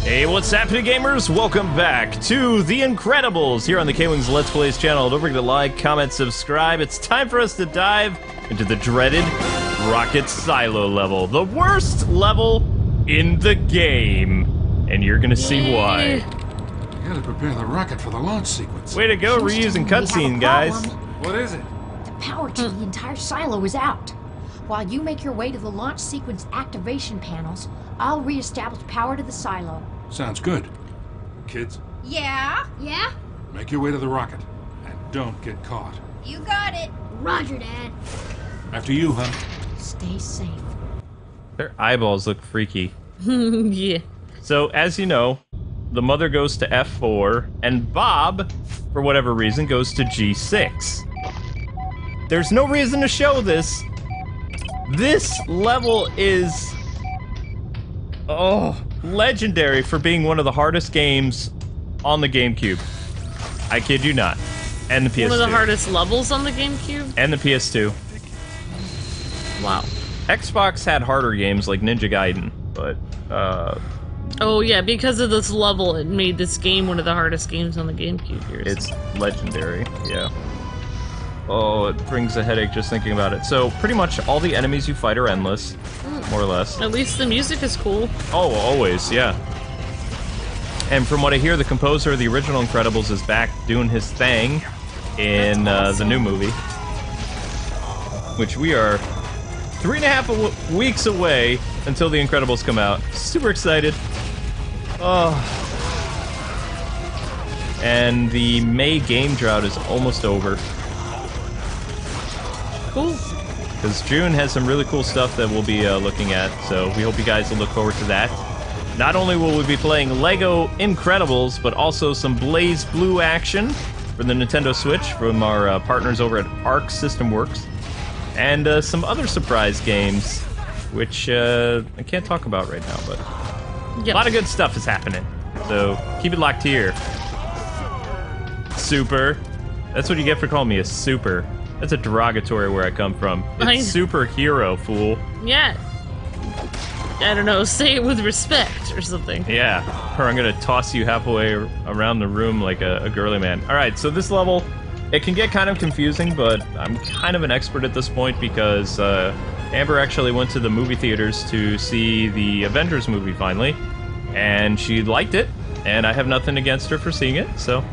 Hey, what's happening, gamers? Welcome back to The Incredibles here on the KwingsLetsPlays channel. Don't forget to like, comment, subscribe. It's time for us to dive into the dreaded rocket silo level. The worst level in the game. And you're gonna see why. You gotta prepare the rocket for the launch sequence. Way to go, reusing cutscene, guys. What is it? The power to the entire silo is out. While you make your way to the launch sequence activation panels, I'll re-establish power to the silo. Sounds good. Kids, Yeah? Yeah? make your way to the rocket. And don't get caught. You got it. Roger, Dad. After you, hon. Stay safe. Their eyeballs look freaky. Yeah. So, as you know, the mother goes to F4, and Bob, for whatever reason, goes to G6. There's no reason to show this. This level is... legendary for being one of the hardest games on the GameCube. I kid you not. And the PS2. One of the hardest levels on the GameCube? And the PS2. Wow. Xbox had harder games like Ninja Gaiden, but, Oh yeah, because of this level, it made this game one of the hardest games on the GameCube here. it's legendary, yeah. Oh, it brings a headache just thinking about it. So, pretty much all the enemies you fight are endless, more or less. At least the music is cool. Oh, always, yeah. And from what I hear, the composer of the original Incredibles is back doing his thing in the new movie. Which we are 3.5 weeks away until the Incredibles come out. Super excited. Oh. And the May game drought is almost over. Cool. Because June has some really cool stuff that we'll be looking at, so we hope you guys will look forward to that. Not only will we be playing LEGO Incredibles, but also some Blaze Blue action for the Nintendo Switch from our partners over at Arc System Works. And some other surprise games, which I can't talk about right now, but Yep. a lot of good stuff is happening. So keep it locked here. Super. That's what you get for calling me a super. That's a derogatory where I come from. It's superhero, fool. Yeah. I don't know, say it with respect or something. Yeah, or I'm gonna toss you halfway around the room like a girly man. Alright, so this level, it can get kind of confusing, but I'm kind of an expert at this point because Amber actually went to the movie theaters to see the Avengers movie finally, and she liked it, and I have nothing against her for seeing it, so...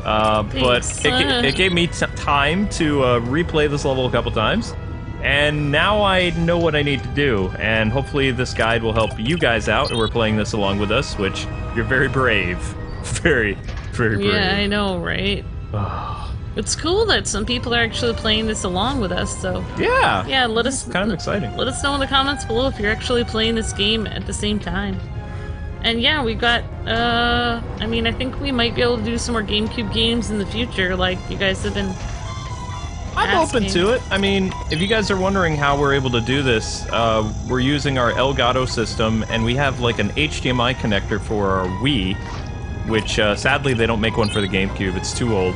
but it gave me time to replay this level a couple times, and now I know what I need to do, and hopefully this guide will help you guys out, and we're playing this along with us, which you're very brave. Very, very brave. Yeah, I know, right? It's cool that some people are actually playing this along with us, so... Yeah! Yeah, let us... Kind of exciting. Let us know in the comments below if you're actually playing this game at the same time. And yeah, we got, I mean, I think we might be able to do some more GameCube games in the future, like you guys have been I'm open to it. I mean, if you guys are wondering how we're able to do this, we're using our Elgato system, and we have like an HDMI connector for our Wii, which sadly they don't make one for the GameCube, it's too old.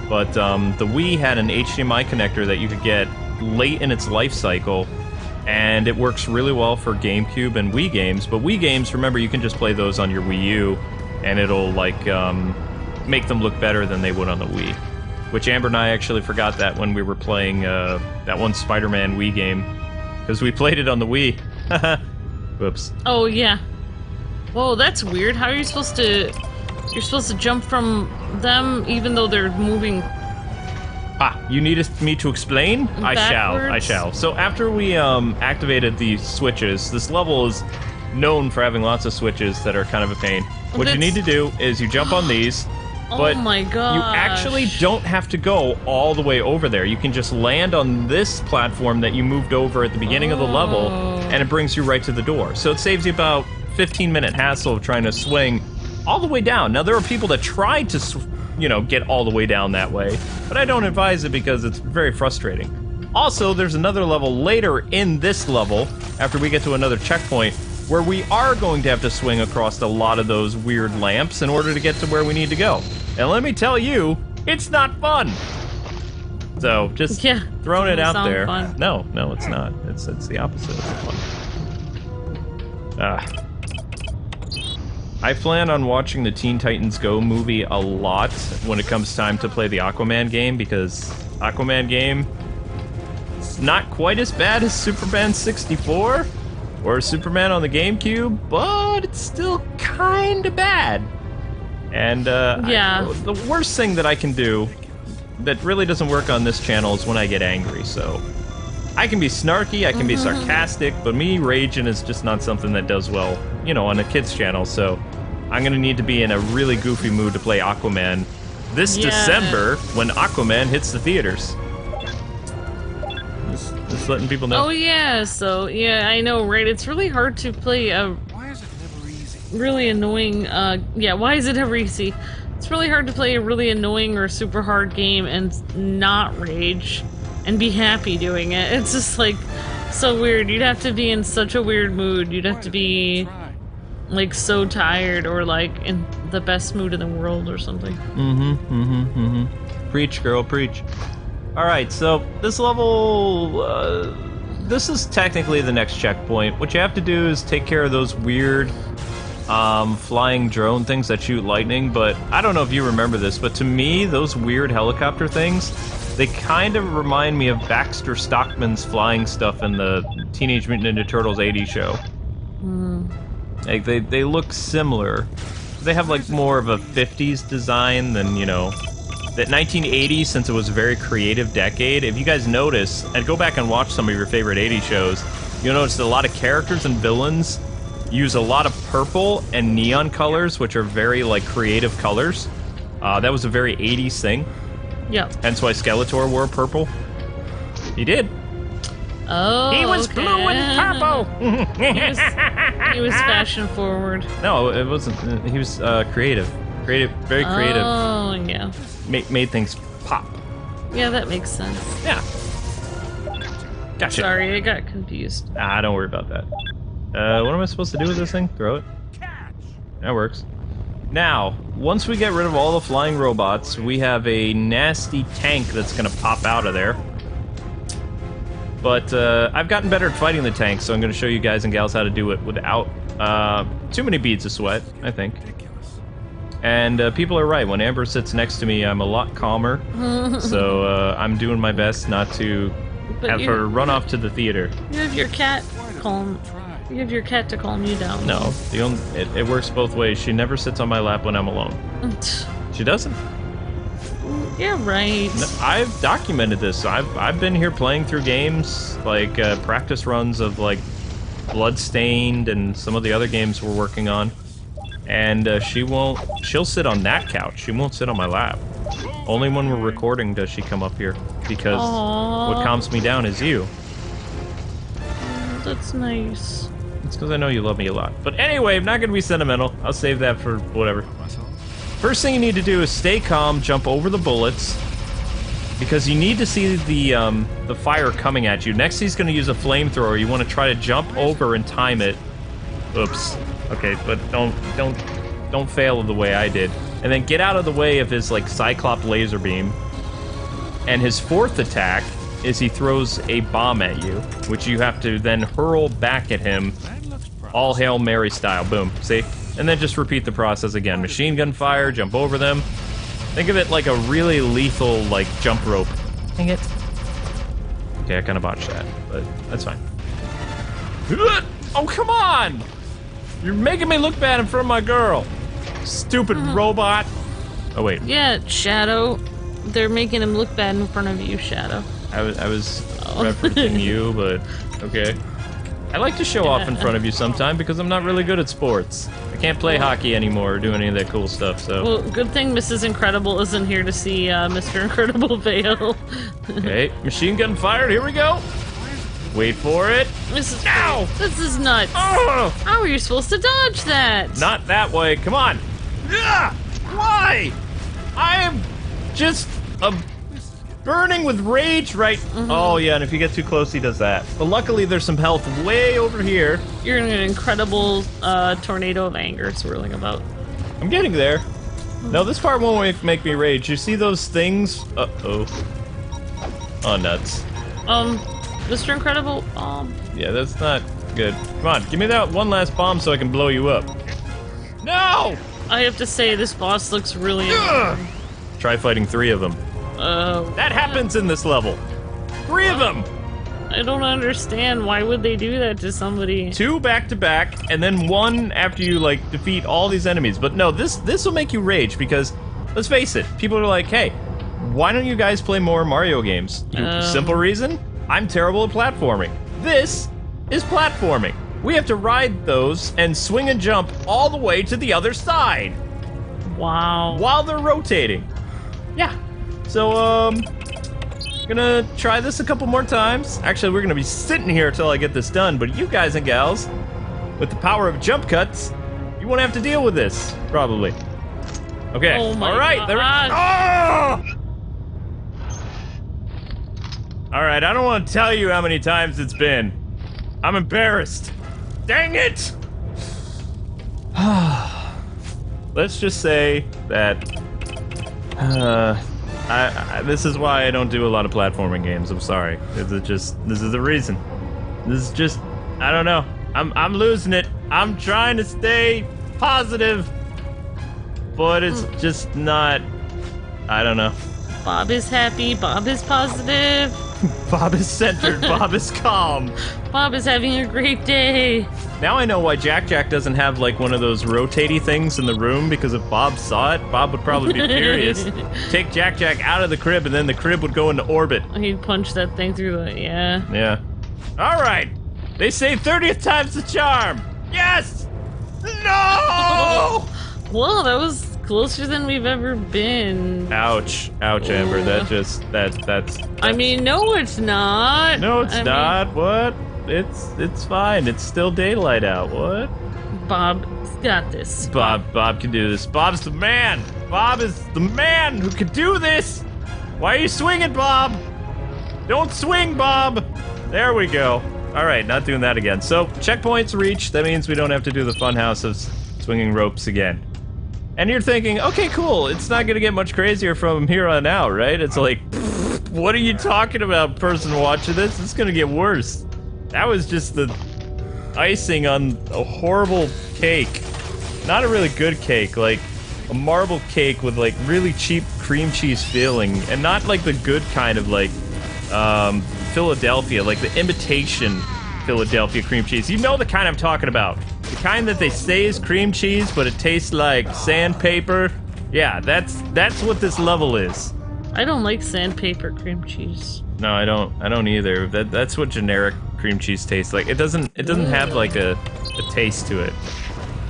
But the Wii had an HDMI connector that you could get late in its life cycle, and it works really well for GameCube and Wii games, but Wii games, remember, you can just play those on your Wii U, and it'll, like, make them look better than they would on the Wii. Which Amber and I actually forgot that when we were playing that one Spider-Man Wii game, because we played it on the Wii. Whoops. Oh, yeah. Whoa, that's weird. How are you supposed to... You're supposed to jump from them even though they're moving... Ah, you needed me to explain? Backwards? I shall. So after we activated the switches, this level is known for having lots of switches that are kind of a pain. What you need to do is you jump on these, but oh my gosh. you actually don't have to go all the way over there. You can just land on this platform that you moved over at the beginning of the level, and it brings you right to the door. So it saves you about 15-minute hassle of trying to swing all the way down. Now, there are people that tried to, you know, get all the way down that way, but I don't advise it because it's very frustrating. Also, there's another level later in this level, after we get to another checkpoint, where we are going to have to swing across a lot of those weird lamps in order to get to where we need to go. And let me tell you, it's not fun! So, just throwing it out there. Fun. No, it's not. It's the opposite of fun. I plan on watching the Teen Titans Go movie a lot when it comes time to play the Aquaman game, because Aquaman game is not quite as bad as Superman 64 or Superman on the GameCube, but it's still kinda bad. And Yeah. the worst thing that I can do that really doesn't work on this channel is when I get angry, so I can be snarky, I can be sarcastic, but me raging is just not something that does well, you know, on a kid's channel, so I'm gonna need to be in a really goofy mood to play Aquaman this December when Aquaman hits the theaters. Just letting people know. Oh yeah, so yeah, I know, right? It's really hard to play a Why is it never easy? really annoying, yeah, why is it ever easy? It's really hard to play a really annoying or super hard game and not rage and be happy doing it. It's just like so weird. You'd have to be in such a weird mood. You'd have to be like so tired or like in the best mood in the world or something. Preach, girl, preach. Alright, so this level, this is technically the next checkpoint. What you have to do is take care of those weird flying drone things that shoot lightning, but I don't know if you remember this, but to me, those weird helicopter things, they kind of remind me of Baxter Stockman's flying stuff in the Teenage Mutant Ninja Turtles 80 show. Like, they look similar. They have, like, more of a 50s design than, you know, that 1980, since it was a very creative decade. If you guys notice, and go back and watch some of your favorite 80s shows, you'll notice that a lot of characters and villains use a lot of purple and neon colors, which are very, like, creative colors. That was a very 80s thing. Yeah. Hence why Skeletor wore purple. He did. Oh, He was blue and purple! he was fashion forward. No, it wasn't. He was creative. Creative, very creative. Oh, yeah. Made things pop. Yeah, that makes sense. Yeah. Gotcha. Sorry, I got confused. Ah, don't worry about that. What am I supposed to do with this thing? Throw it? That works. Now, once we get rid of all the flying robots, we have a nasty tank that's gonna pop out of there. But I've gotten better at fighting the tank, so I'm gonna show you guys and gals how to do it without too many beads of sweat, I think. And people are right. When Amber sits next to me, I'm a lot calmer. So I'm doing my best not to have her run off to the theater. You have your cat calm. You have your cat to calm you down. No, it works both ways. She never sits on my lap when I'm alone. She doesn't. Yeah, right. No, I've documented this. I've been here playing through games, like practice runs of like Bloodstained and some of the other games we're working on. And she'll sit on that couch. She won't sit on my lap. Only when we're recording does she come up here, because what calms me down is you. That's nice. It's because I know you love me a lot. But anyway, I'm not going to be sentimental. I'll save that for whatever. First thing you need to do is stay calm, jump over the bullets, because you need to see the fire coming at you. Next, he's going to use a flamethrower. You want to try to jump over and time it. Oops. Okay, but don't fail the way I did. And then get out of the way of his like Cyclops laser beam. And his fourth attack is he throws a bomb at you, which you have to then hurl back at him, all Hail Mary style. Boom. See? And then just repeat the process again. Machine gun fire, jump over them. Think of it like a really lethal like jump rope. Dang it. Okay, I kind of botched that, but that's fine. Oh, come on! You're making me look bad in front of my girl. Stupid robot. Oh, wait. Yeah, Shadow. They're making him look bad in front of you, Shadow. I was referencing you, but okay. I like to show off in front of you sometime because I'm not really good at sports. I can't play hockey anymore or do any of that cool stuff, so. Well, good thing Mrs. Incredible isn't here to see Mr. Incredible fail. Okay, machine gun fired, here we go. Wait for it. Ow! This is nuts. Oh! How are you supposed to dodge that? Not that way, come on. Ugh! Why? I am just burning with rage right... Oh yeah, and if you get too close, he does that. But luckily, there's some health way over here. You're in an incredible tornado of anger swirling about. I'm getting there. No, this part won't make me rage. You see those things? Uh-oh. Oh, nuts. Mr. Incredible, Yeah, that's not good. Come on, give me that one last bomb so I can blow you up. No! I have to say, this boss looks really annoying. Try fighting 3 of them. That happens in this level. 3 of them! I don't understand. Why would they do that to somebody? 2 back to back, and then 1 after you, like, defeat all these enemies. But no, this will make you rage because, let's face it, people are like, hey, why don't you guys play more Mario games? Simple reason, I'm terrible at platforming. This is platforming. We have to ride those and swing and jump all the way to the other side. Wow. While they're rotating. Yeah. So, gonna try this a couple more times. Actually, we're gonna be sitting here till I get this done, but you guys and gals, with the power of jump cuts, you won't have to deal with this, probably. Okay, Oh my all right, God. there we go. All right, I don't want to tell you how many times it's been. I'm embarrassed. Dang it! Let's just say that this is why I don't do a lot of platforming games. I'm sorry. This is the reason. This is just, I don't know. I'm losing it. I'm trying to stay positive, but it's just not. I don't know. Bob is happy. Bob is positive. Bob is centered. Bob is calm. Bob is having a great day. Now I know why Jack doesn't have like one of those rotatey things in the room, because if Bob saw it, Bob would probably be furious. Take Jack out of the crib, and then the crib would go into orbit. He'd punch that thing through the, yeah. Yeah. All right. They say 30th time's the charm. Yes! No! Whoa, that was closer than we've ever been. Ouch. Ouch, Amber. That's... I mean, no, it's not. No, it's I not. What? It's fine. It's still daylight out. What? Bob's got this. Bob can do this. Bob's the man. Bob is the man who can do this. Why are you swinging, Bob? Don't swing, Bob. There we go. All right, not doing that again. So, checkpoints reached. That means we don't have to do the funhouse of swinging ropes again. And you're thinking, okay, cool. It's not going to get much crazier from here on out, right? It's like, what are you talking about, person watching this? It's going to get worse. That was just the icing on a horrible cake. Not a really good cake, like a marble cake with like really cheap cream cheese filling, and not like the good kind of like Philadelphia, like the imitation Philadelphia cream cheese. You know the kind I'm talking about. The kind that they say is cream cheese, but it tastes like sandpaper. Yeah, that's what this level is. I don't like sandpaper cream cheese. No, I don't either. That's what generic cream cheese tastes like. It doesn't have like a taste to it.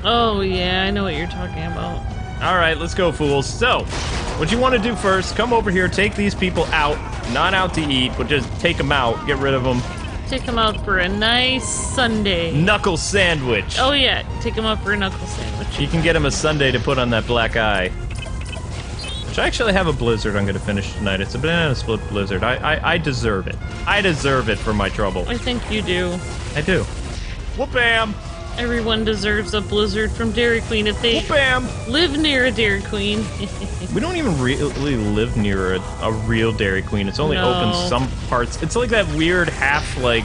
Oh yeah, I know what you're talking about. All right, let's go, fools. So, what you want to do first, come over here, take these people out. Not out to eat, but just take them out, get rid of them. Take them out for a nice sundae. Knuckle sandwich. Oh yeah, take them out for a knuckle sandwich. You can get him a sundae to put on that black eye. Which I actually have a blizzard I'm going to finish tonight. It's a banana split blizzard. I deserve it. I deserve it for my trouble. I think you do. I do. Whoop-bam! Everyone deserves a blizzard from Dairy Queen if they Whoop-bam! live near a Dairy Queen. We don't even really live near a real Dairy Queen. It's only open some parts. It's like that weird half, like,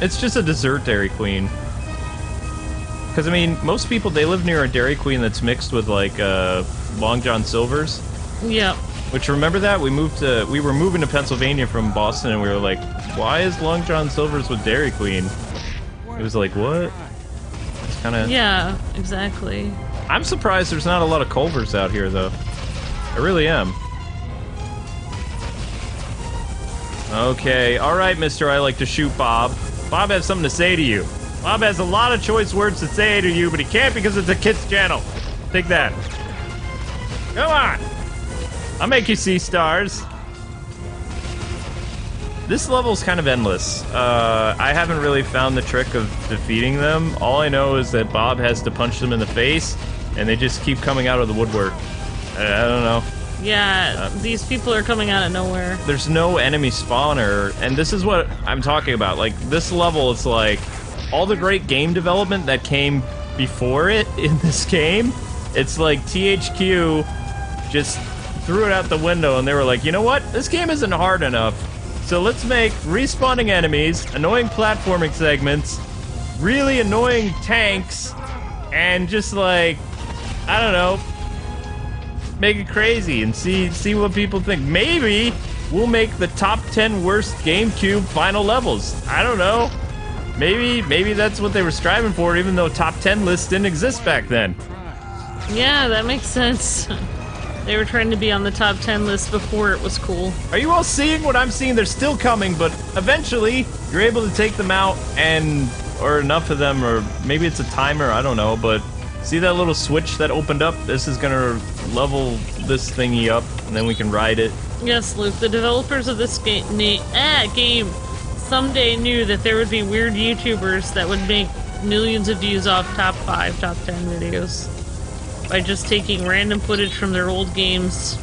it's just a dessert Dairy Queen. Because, I mean, most people, they live near a Dairy Queen that's mixed with, like, Long John Silver's. Yeah. Which, remember that? We were moving to Pennsylvania from Boston, and we were like, why is Long John Silver's with Dairy Queen? It was like, what? It's kind of... Yeah, exactly. I'm surprised there's not a lot of Culvers out here, though. I really am. Okay, alright, mister, I like to shoot Bob. Bob has something to say to you. Bob has a lot of choice words to say to you, but he can't because it's a kid's channel. Take that. Come on! I'll make you see stars. This level's kind of endless. I haven't really found the trick of defeating them. All I know is that Bob has to punch them in the face, and they just keep coming out of the woodwork. I don't know. Yeah, these people are coming out of nowhere. There's no enemy spawner, and this is what I'm talking about. Like, this level is like all the great game development that came before it in this game. It's like THQ just threw it out the window, and they were like, you know what? This game isn't hard enough. So let's make respawning enemies, annoying platforming segments, really annoying tanks, and just like, I don't know, make it crazy and see what people think. Maybe we'll make the top 10 worst GameCube final levels. I don't know. Maybe that's what they were striving for, even though top 10 lists didn't exist back then. Yeah, that makes sense. They were trying to be on the top 10 list before it was cool. Are you all seeing what I'm seeing? They're still coming, but eventually you're able to take them out or enough of them, or maybe it's a timer, I don't know, but see that little switch that opened up? This is gonna level this thingy up, and then we can ride it. Yes, Luke, the developers of this game someday knew that there would be weird YouTubers that would make millions of views off top 5, top 10 videos by just taking random footage from their old games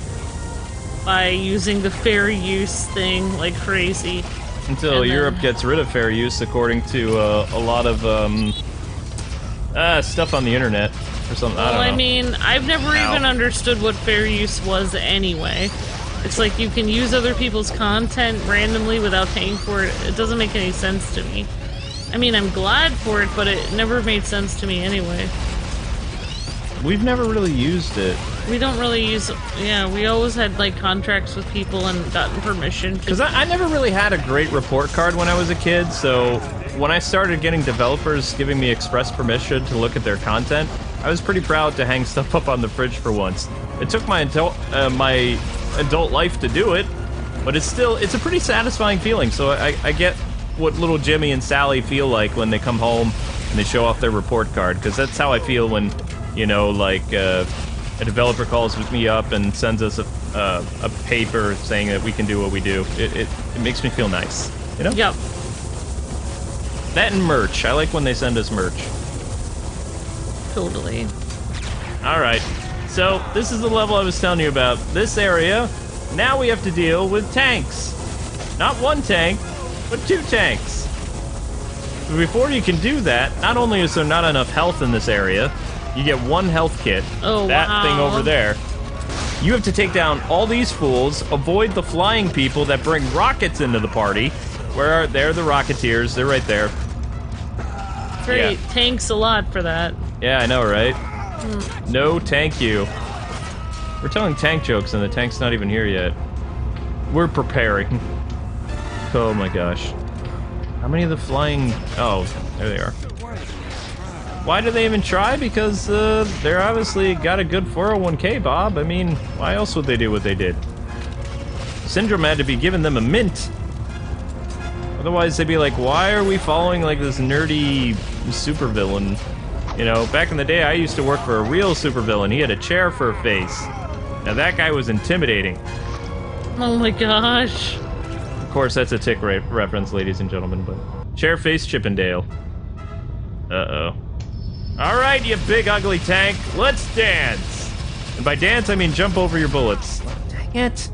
by using the fair use thing like crazy. Until Europe gets rid of fair use, according to a lot of stuff on the internet or something. Well, I don't know. mean, I've never even understood what fair use was anyway. It's like you can use other people's content randomly without paying for it. It doesn't make any sense to me. I mean, I'm glad for it, but it never made sense to me anyway. We've never really used it. We don't really use... Yeah, we always had, like, contracts with people and gotten permission. Because I never really had a great report card when I was a kid, so when I started getting developers giving me express permission to look at their content, I was pretty proud to hang stuff up on the fridge for once. It took my adult life to do it, but it's a pretty satisfying feeling, so I get what little Jimmy and Sally feel like when they come home and they show off their report card, because that's how I feel when, you know, like, a developer calls me up and sends us a paper saying that we can do what we do. It makes me feel nice, you know? Yep. That and merch. I like when they send us merch. Totally. Alright, so this is the level I was telling you about. This area, now we have to deal with tanks. Not one tank, but 2 tanks. But before you can do that, not only is there not enough health in this area, you get 1 health kit. Oh, that wow. thing over there. You have to take down all these fools, avoid the flying people that bring rockets into the party. They're the Rocketeers, they're right there. Great, Yeah. thanks a lot for that. Yeah, I know, right? No, thank you. We're telling tank jokes and the tank's not even here yet. We're preparing. Oh my gosh. How many of the flying... Oh, there they are. Why do they even try? Because they're obviously got a good 401k, Bob. I mean, why else would they do what they did? Syndrome had to be giving them a mint. Otherwise, they'd be like, why are we following like this nerdy supervillain? You know, back in the day, I used to work for a real supervillain. He had a chair for a face. Now that guy was intimidating. Oh my gosh. Of course, that's a Tick reference, ladies and gentlemen, but... Chair face Chippendale. Uh-oh. Alright, you big ugly tank, let's dance! And by dance, I mean jump over your bullets. Dang it.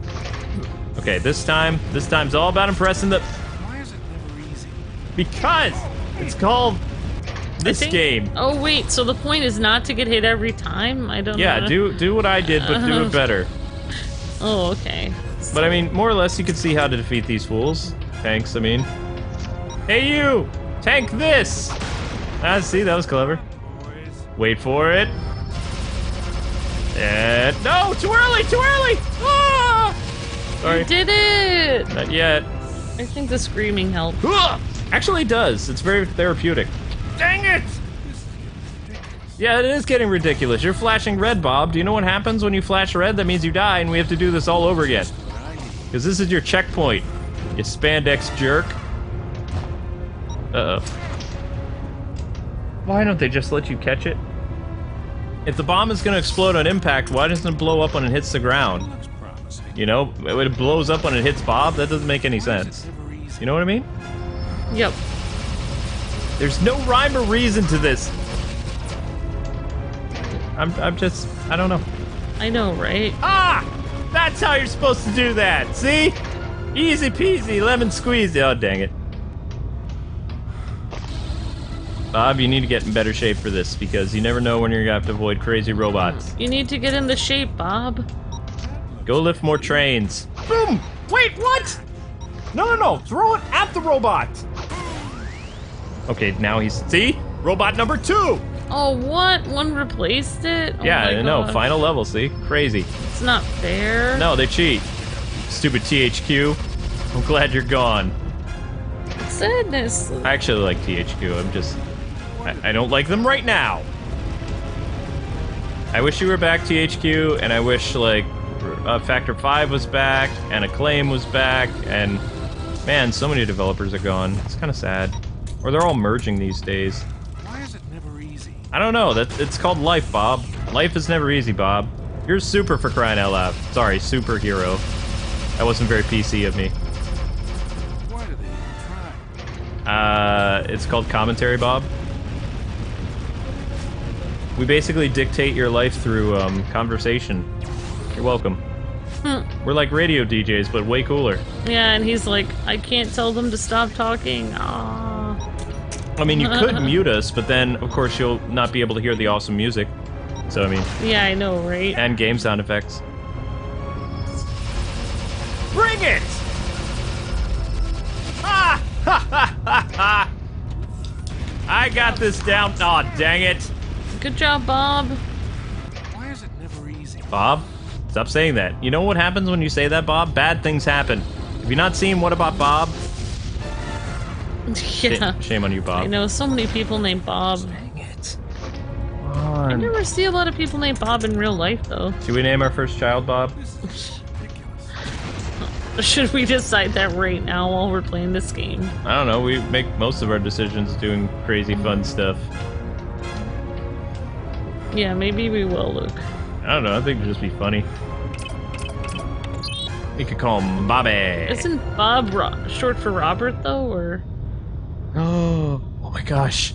Okay, this time's all about impressing the... Why is it never easy? Because it's called this game. Oh wait, so the point is not to get hit every time? I don't know. Yeah, do what I did, but do it better. Oh, okay. But I mean, more or less, you can see how to defeat these fools. Tanks, I mean. Hey you! Tank this! Ah, see, that was clever. Wait for it. And... No! Too early! Too early! Ah! Sorry. You did it! Not yet. I think the screaming helped. Actually, it does. It's very therapeutic. Dang it! Yeah, it is getting ridiculous. You're flashing red, Bob. Do you know what happens when you flash red? That means you die, and we have to do this all over again. Because this is your checkpoint, you spandex jerk. Uh-oh. Why don't they just let you catch it? If the bomb is going to explode on impact, why doesn't it blow up when it hits the ground? Looks promising. You know, when it blows up when it hits Bob, that doesn't make any sense. You know what I mean? Yep. There's no rhyme or reason to this. I'm just, I don't know. I know, right? Ah! That's how you're supposed to do that, see? Easy peasy, lemon squeezy. Oh, dang it. Bob, you need to get in better shape for this, because you never know when you're gonna have to avoid crazy robots. You need to get into shape, Bob. Go lift more trains. Boom! Wait, what? No, throw it at the robot. Okay, now he's... See? Robot number 2! Oh, what? One replaced it? Oh Yeah, my I know. gosh. Final level, see? Crazy. It's not fair. No, they cheat. Stupid THQ. I'm glad you're gone. Sadness. I actually like THQ. I'm just... I don't like them right now. I wish you were back, THQ, and I wish, like, Factor 5 was back, and Acclaim was back, and... Man, so many developers are gone. It's kind of sad. Or they're all merging these days. Why is it never easy? I don't know. It's called life, Bob. Life is never easy, Bob. You're super for crying out loud. Sorry, superhero. That wasn't very PC of me. Why do they even try? It's called commentary, Bob. We basically dictate your life through conversation. You're welcome. We're like radio DJs, but way cooler. Yeah, and he's like, I can't tell them to stop talking. Aww. I mean, you could mute us, but then, of course, you'll not be able to hear the awesome music. So, I mean... Yeah, I know, right? And game sound effects. Bring it! Ah! Ha ha ha ha! I got this down. Aw, oh, dang it. Good job, Bob. Why is it never easy? Bob, stop saying that. You know what happens when you say that, Bob? Bad things happen. Have you not seen What About Bob? Yeah. Shame on you, Bob. I know so many people named Bob. Dang it. I never see a lot of people named Bob in real life, though. Should we name our first child Bob? This is ridiculous. Should we decide that right now while we're playing this game? I don't know. We make most of our decisions doing crazy fun stuff. Yeah, maybe we will, Luke. I don't know. I think it'd just be funny. You could call him Bobby. Isn't Bob short for Robert, though, or...? Oh my gosh.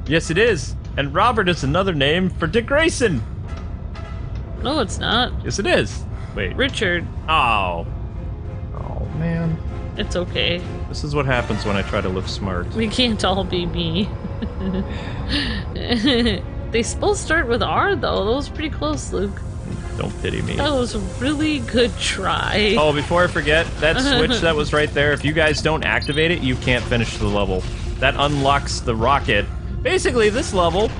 Yes, it is. And Robert is another name for Dick Grayson. No, it's not. Yes, it is. Wait. Richard. Oh. Oh, man. It's okay. This is what happens when I try to look smart. We can't all be me. They both start with R, though. That was pretty close, Luke. Don't pity me. That was a really good try. Oh, before I forget, that switch that was right there, if you guys don't activate it, you can't finish the level. That unlocks the rocket. Basically, this level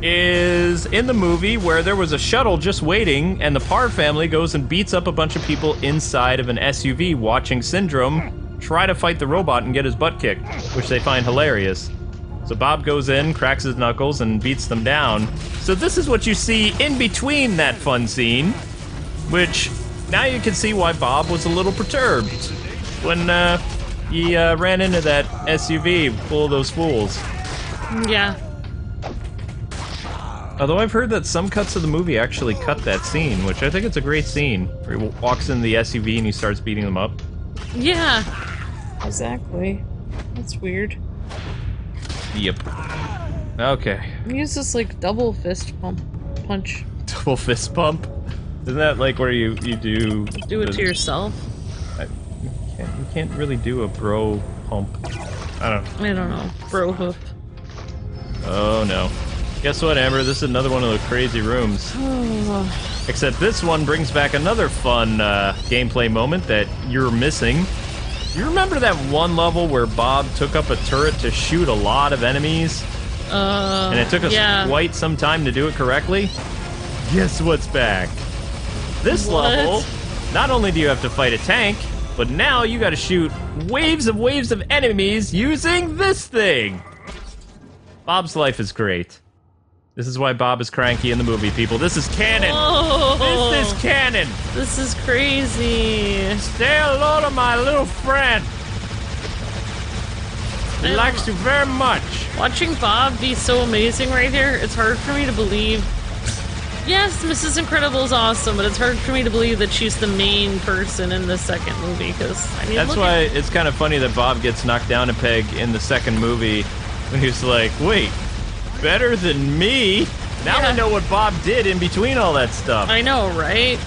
is in the movie where there was a shuttle just waiting, and the Parr family goes and beats up a bunch of people inside of an SUV watching Syndrome try to fight the robot and get his butt kicked, which they find hilarious. So Bob goes in, cracks his knuckles, and beats them down. So this is what you see in between that fun scene, which now you can see why Bob was a little perturbed when he ran into that SUV full of those fools. Yeah. Although I've heard that some cuts of the movie actually cut that scene, which I think it's a great scene, where he walks in the SUV and he starts beating them up. Yeah. Exactly. That's weird. Yep. Okay. He uses like double fist punch. Double fist pump? Isn't that like where you do... Do it to yourself? You can't really do a bro pump. I don't know. Bro hoof. Oh no. Guess what, Amber? This is another one of those crazy rooms. Except this one brings back another fun gameplay moment that you're missing. You remember that one level where Bob took up a turret to shoot a lot of enemies? And it took us quite some time to do it correctly? Guess what's back? This level, not only do you have to fight a tank, but now you gotta shoot waves of enemies using this thing! Bob's life is great. This is why Bob is cranky in the movie, people. This is canon! Oh, this is canon! This is crazy. Say hello to my little friend! He likes you very much. Watching Bob be so amazing right here, it's hard for me to believe. Yes, Mrs. Incredible is awesome, but it's hard for me to believe that she's the main person in the second movie, because, I mean, that's why it's kind of funny that Bob gets knocked down a peg in the second movie, when he's like, wait, better than me? Now I know what Bob did in between all that stuff. I know, right?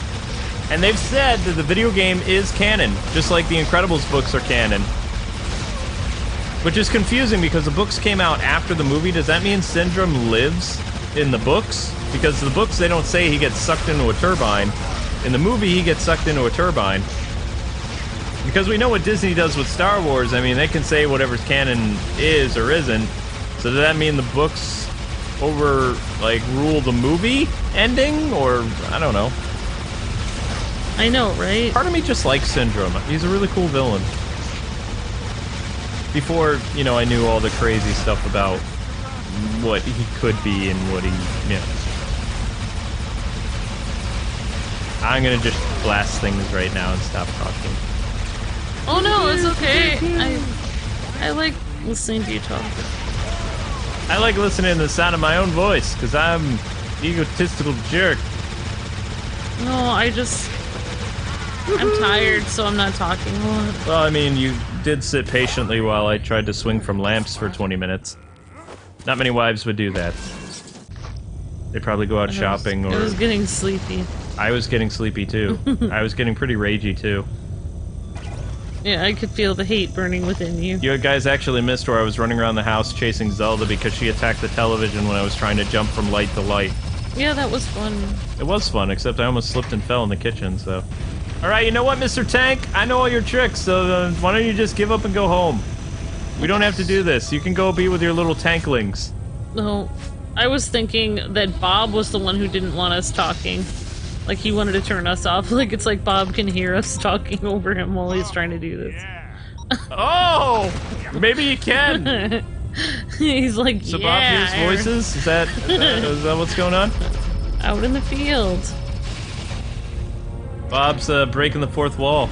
And they've said that the video game is canon, just like the Incredibles books are canon. Which is confusing because the books came out after the movie. Does that mean Syndrome lives in the books? Because the books, they don't say he gets sucked into a turbine. In the movie, he gets sucked into a turbine. Because we know what Disney does with Star Wars. I mean, they can say whatever's canon is or isn't. So does that mean the books like, rule the movie ending, or I don't know. I know, right? Part of me just likes Syndrome. He's a really cool villain. Before, you know, I knew all the crazy stuff about what he could be and what he, you know. I'm gonna just blast things right now and stop talking. Oh no, it's okay. I like listening to you talk. I like listening to the sound of my own voice, because I'm an egotistical jerk. No, I'm tired, so I'm not talking a lot. Well, I mean, you did sit patiently while I tried to swing from lamps for 20 minutes. Not many wives would do that. They'd probably go out shopping or... I was getting sleepy. I was getting sleepy, too. I was getting pretty ragey, too. Yeah, I could feel the hate burning within you. You guys actually missed where I was running around the house chasing Zelda because she attacked the television when I was trying to jump from light to light. Yeah, that was fun. It was fun, except I almost slipped and fell in the kitchen, so... Alright, you know what, Mr. Tank? I know all your tricks, so why don't you just give up and go home? We don't have to do this. You can go be with your little tanklings. No, I was thinking that Bob was the one who didn't want us talking. Like, he wanted to turn us off. Like, it's like Bob can hear us talking over him while he's trying to do this. Oh! Maybe he can! He's like, so yeah, Bob hears voices? Is that what's going on? Out in the field. Bob's breaking the fourth wall.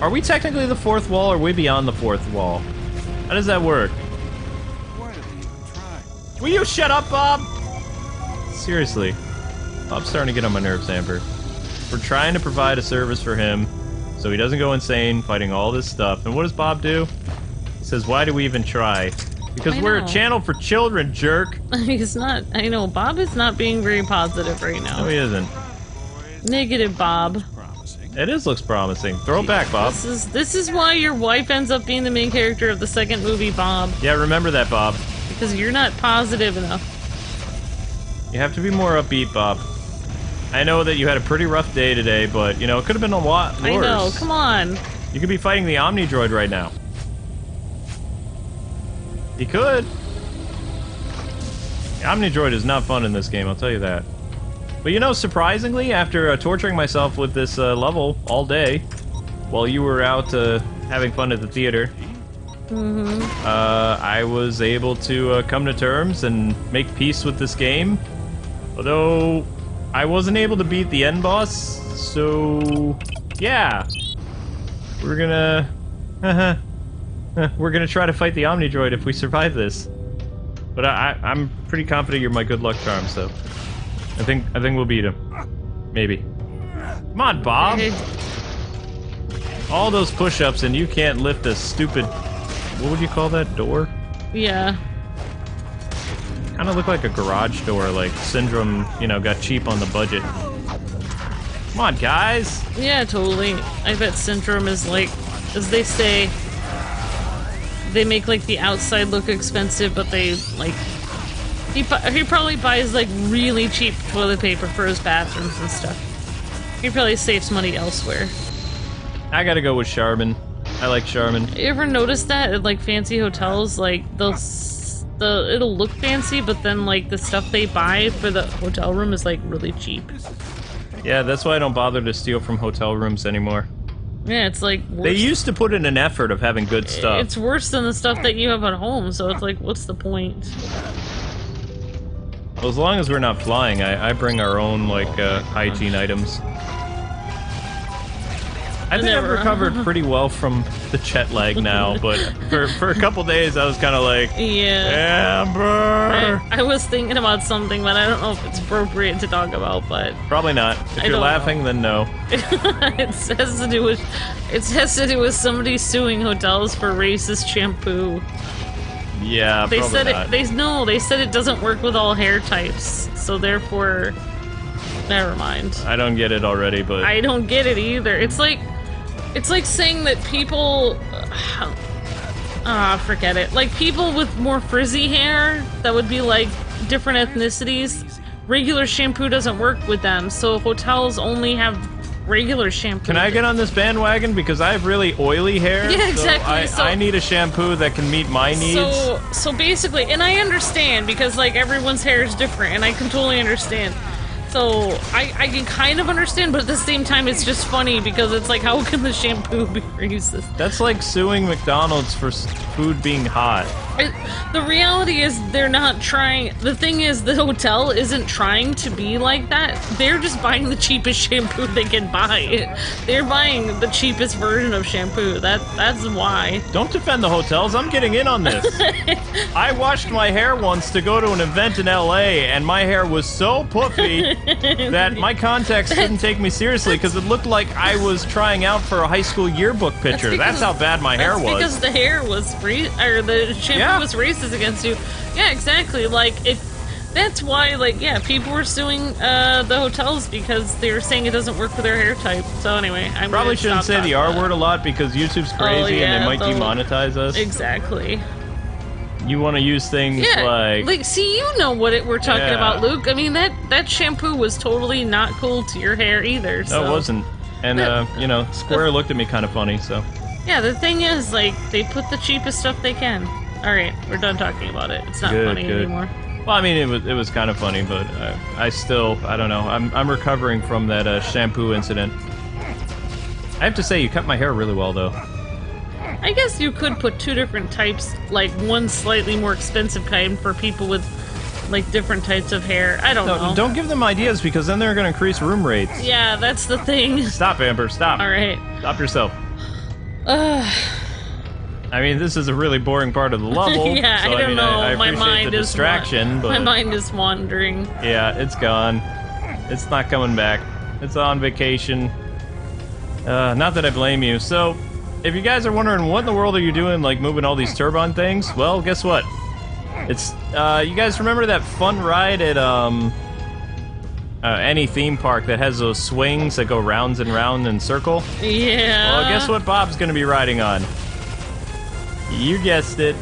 Are we technically the fourth wall, or are we beyond the fourth wall? How does that work? Why did they even try? Will you shut up, Bob? Seriously. Bob's starting to get on my nerves, Amber. We're trying to provide a service for him so he doesn't go insane fighting all this stuff. And what does Bob do? He says, why do we even try? Because we're a channel for children, jerk. He's not, I know, Bob is not being very positive right now. No, he isn't. Negative, Bob. It looks promising. Throw it back, Bob. This is why your wife ends up being the main character of the second movie, Bob. Yeah, remember that, Bob. Because you're not positive enough. You have to be more upbeat, Bob. I know that you had a pretty rough day today, but, you know, it could have been a lot worse. I know, come on. You could be fighting the Omni Droid right now. You could. The Omni Droid is not fun in this game, I'll tell you that. But you know, surprisingly, after torturing myself with this level all day, while you were out having fun at the theater, I was able to come to terms and make peace with this game. Although, I wasn't able to beat the end boss, so... yeah. We're gonna try to fight the Omni Droid if we survive this. But I'm pretty confident you're my good luck charm, so... I think we'll beat him. Maybe. Come on, Bob! All those push-ups and you can't lift a stupid... what would you call that? Door? Yeah. Kinda look like a garage door, like Syndrome, you know, got cheap on the budget. Come on, guys! Yeah, totally. I bet Syndrome is like, as they say, they make like the outside look expensive, but they like... He probably buys like really cheap toilet paper for his bathrooms and stuff. He probably saves money elsewhere. I gotta go with Charmin. I like Charmin. You ever notice that at like fancy hotels, like it'll look fancy, but then like the stuff they buy for the hotel room is like really cheap. Yeah, that's why I don't bother to steal from hotel rooms anymore. Yeah, it's like worse. They used to put in an effort of having good stuff. It's worse than the stuff that you have at home, so it's like, what's the point? Well, as long as we're not flying, I bring our own, like, hygiene items. I think I've recovered pretty well from the jet lag now, but for a couple days I was kind of like, yeah, Amber! I was thinking about something, but I don't know if it's appropriate to talk about, but... Probably not. If you're laughing, then no. It has to do with somebody suing hotels for racist shampoo. Yeah, they probably said not. They said it doesn't work with all hair types, so therefore, never mind. I don't get it already, but I don't get it either. It's like saying that people, forget it. Like people with more frizzy hair that would be like different ethnicities. Regular shampoo doesn't work with them, so hotels only have regular shampoo. Can I get on this bandwagon? Because I have really oily hair. Yeah, exactly. So I need a shampoo that can meet my needs. So basically, and I understand because like everyone's hair is different, and I can totally understand. So I can kind of understand, but at the same time, it's just funny because it's like, how can the shampoo be racist? That's like suing McDonald's for food being hot. The reality is they're not trying. The thing is, the hotel isn't trying to be like that. They're just buying the cheapest shampoo they can buy. They're buying the cheapest version of shampoo. That's why. Don't defend the hotels. I'm getting in on this. I washed my hair once to go to an event in LA, and my hair was so puffy that my contacts couldn't take me seriously because it looked like I was trying out for a high school yearbook picture. That's how bad my hair was. Because the hair was the shampoo was racist against you. Yeah, exactly. Like that's why, like, yeah, people were suing the hotels because they were saying it doesn't work for their hair type. So anyway, I probably shouldn't say the R word a lot because YouTube's crazy and they might demonetize us. Exactly. You want to use things like see, you know what we're talking about, Luke. I mean, that shampoo was totally not cool to your hair either. So. No, it wasn't. And you know, Square looked at me kind of funny. So. Yeah, the thing is, like, they put the cheapest stuff they can. All right, we're done talking about it. It's not funny anymore. Well, I mean, it was kind of funny, but I don't know. I'm recovering from that shampoo incident. I have to say, you cut my hair really well, though. I guess you could put two different types, like one slightly more expensive kind for people with like different types of hair. I don't know. Don't give them ideas because then they're going to increase room rates. Yeah, that's the thing. Stop, Amber. Stop. All right. Stop yourself. I mean, this is a really boring part of the level. Yeah, so, I don't know. I my appreciate mind the is distraction, but my mind is wandering. Yeah, it's gone. It's not coming back. It's on vacation. Not that I blame you. So, if you guys are wondering what in the world are you doing, like moving all these turbine things, well, guess what? It's you guys remember that fun ride at any theme park that has those swings that go rounds and round and circle? Yeah. Well, guess what Bob's gonna be riding on? You guessed it.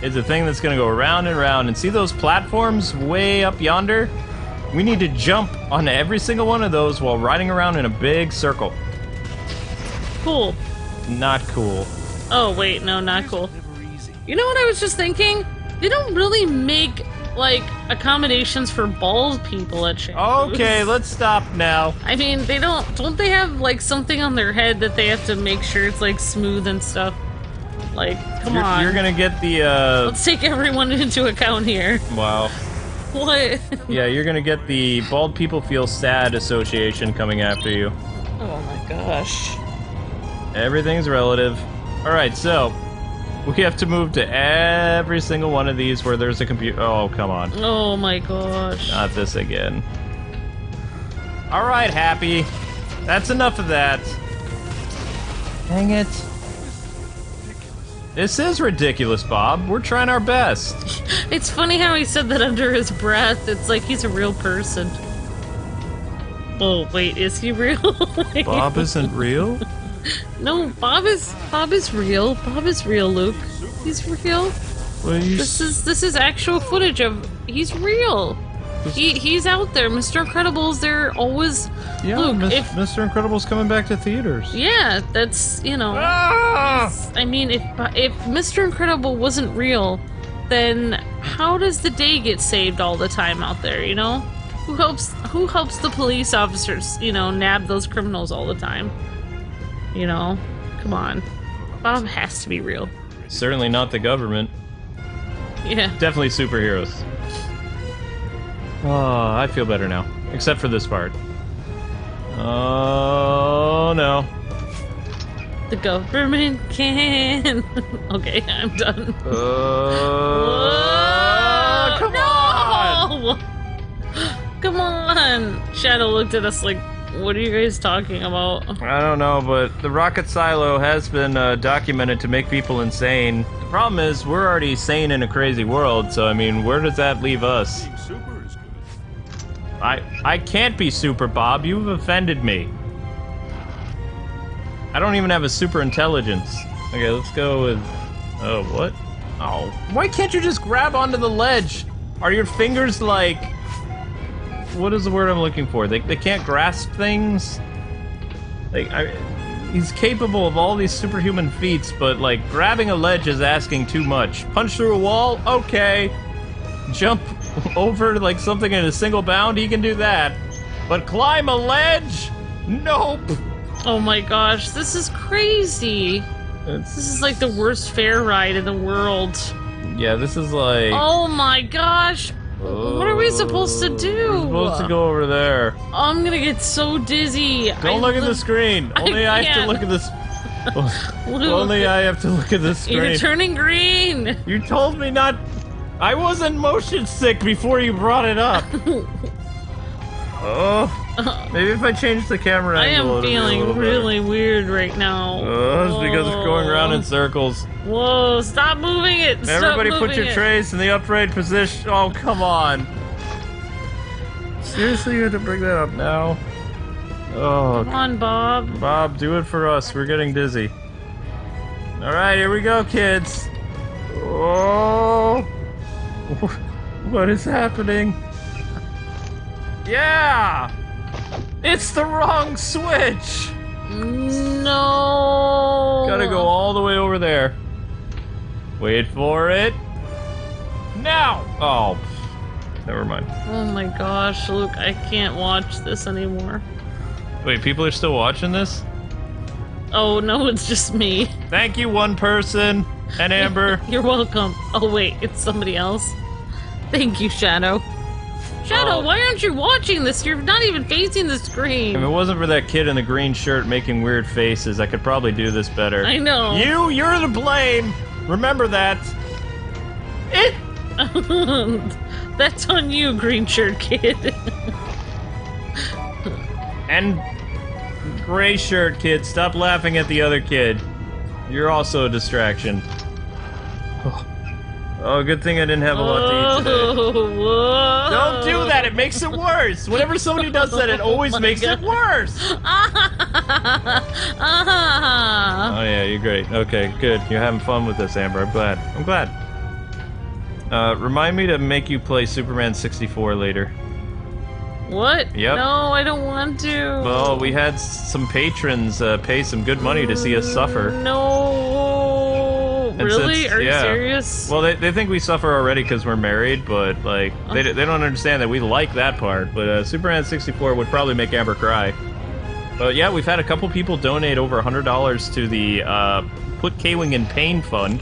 It's a thing that's gonna go around and round. And see those platforms way up yonder? We need to jump on every single one of those while riding around in a big circle. Cool. Not cool. Oh, wait, no, not cool. You know what I was just thinking? They don't really make, like, accommodations for bald people at shampoos. Okay, let's stop now. I mean, don't they have, like, something on their head that they have to make sure it's, like, smooth and stuff? Like, come on. You're gonna get the, Let's take everyone into account here. Wow. What? Yeah, you're gonna get the Bald People Feel Sad Association coming after you. Oh my gosh. Everything's relative. Alright, so, we have to move to every single one of these where there's a computer. Oh, come on. Oh my gosh. Not this again. Alright, Happy. That's enough of that. Dang it. This is ridiculous, Bob. We're trying our best. It's funny how he said that under his breath. It's like he's a real person. Oh, wait, is he real? Bob isn't real? No, Bob is real. Bob is real, Luke. He's real. This is actual footage of he's real. He's out there. Mr. Incredibles, they're always Luke, Mr. Incredible's coming back to theaters. Yeah, that's, you know. I mean, if Mr. Incredible wasn't real, then how does the day get saved all the time out there, you know? Who helps the police officers, you know, nab those criminals all the time? You know? Come on. Bob has to be real. Certainly not the government. Yeah. Definitely superheroes. Oh, I feel better now. Except for this part. Oh, no. The government can. Okay, I'm done. Come on! Come on! Shadow looked at us like, what are you guys talking about? I don't know, but the rocket silo has been documented to make people insane. The problem is, we're already sane in a crazy world, so I mean, where does that leave us? I can't be super, Bob. You've offended me. I don't even have a super intelligence. Okay, let's go with... Oh, what? Oh, why can't you just grab onto the ledge? Are your fingers like... What is the word I'm looking for? They can't grasp things? Like, he's capable of all these superhuman feats, but, like, grabbing a ledge is asking too much. Punch through a wall? Okay. Jump over, like, something in a single bound? He can do that. But climb a ledge? Nope. Oh my gosh, this is crazy. This is like the worst fair ride in the world. Yeah, this is like... Oh my gosh! What are we supposed to do? We're supposed to go over there. I'm gonna get so dizzy. Don't look at the screen. Only I have to look at this. Only I have to look at the screen. You're turning green. You told me not. I wasn't motion sick before you brought it up. Oh, maybe if I change the camera angle. I am feeling really weird right now. It's because it's going around in circles. Whoa, stop moving it! Stop Everybody moving put your it. trays in the upright position. Oh, come on. Seriously, you had to bring that up now? Oh, come on, Bob. Bob, do it for us. We're getting dizzy. Alright, here we go, kids. Oh, what is happening? Yeah! It's the wrong switch! No! Gotta go all the way over there. Wait for it. Now! Oh, never mind. Oh my gosh, Luke, I can't watch this anymore. Wait, people are still watching this? Oh no, it's just me. Thank you, one person. And Amber. You're welcome. Oh wait, it's somebody else. Thank you, Shadow. Shadow, why aren't you watching this? You're not even facing the screen. If it wasn't for that kid in the green shirt making weird faces, I could probably do this better. I know. You're to blame. Remember that. That's on you, green shirt kid. And gray shirt kid, stop laughing at the other kid. You're also a distraction. Oh, good thing I didn't have a lot to eat today. Whoa. Don't do that, it makes it worse. Whenever somebody does that, it always makes it worse. Oh yeah, you're great. Okay, good. You're having fun with this, Amber. I'm glad. I'm glad. Remind me to make you play Superman 64 later. What? Yep. No, I don't want to. Well, we had some patrons pay some good money to see us suffer. No. And Really? Are you serious? Well, they think we suffer already because we're married, but like they don't understand that we like that part. But Superman 64 would probably make Amber cry. But yeah, we've had a couple people donate over $100 to the Put Kwing in Pain Fund,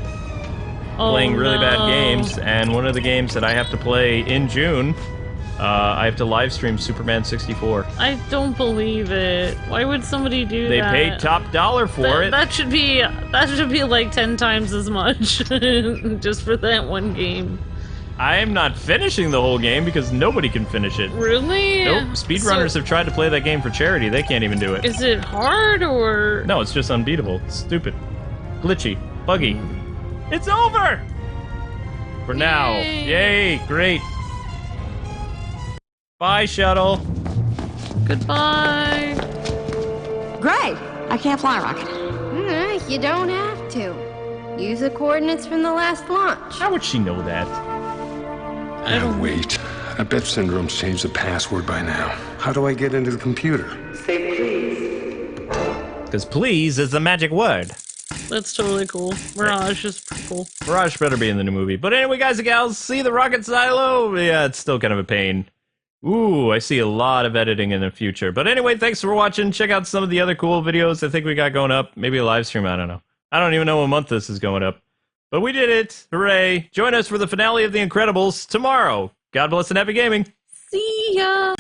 playing really bad games. And one of the games that I have to play in June, I have to live stream Superman 64. I don't believe it. Why would somebody do They that? paid top dollar for it. That should be like 10 times as much just for that one game. I am not finishing the whole game because nobody can finish it. Really? Nope. Speedrunners have tried to play that game for charity. They can't even do it. Is it hard or? No, it's just unbeatable. It's stupid. Glitchy. Buggy. It's over! For now. Yay, great. Bye, shuttle. Goodbye. Great! I can't fly a rocket. You don't have to. Use the coordinates from the last launch. How would she know that? Now wait. I bet Syndrome's changed the password by now. How do I get into the computer? Because please is the magic word. That's totally cool. Mirage is pretty cool. Mirage better be in the new movie. But anyway, guys and gals, see the rocket silo? Yeah, it's still kind of a pain. Ooh, I see a lot of editing in the future. But anyway, thanks for watching. Check out some of the other cool videos I think we got going up. Maybe a live stream, I don't know. I don't even know what month this is going up. But we did it. Hooray. Join us for the finale of The Incredibles tomorrow. God bless and happy gaming. See ya.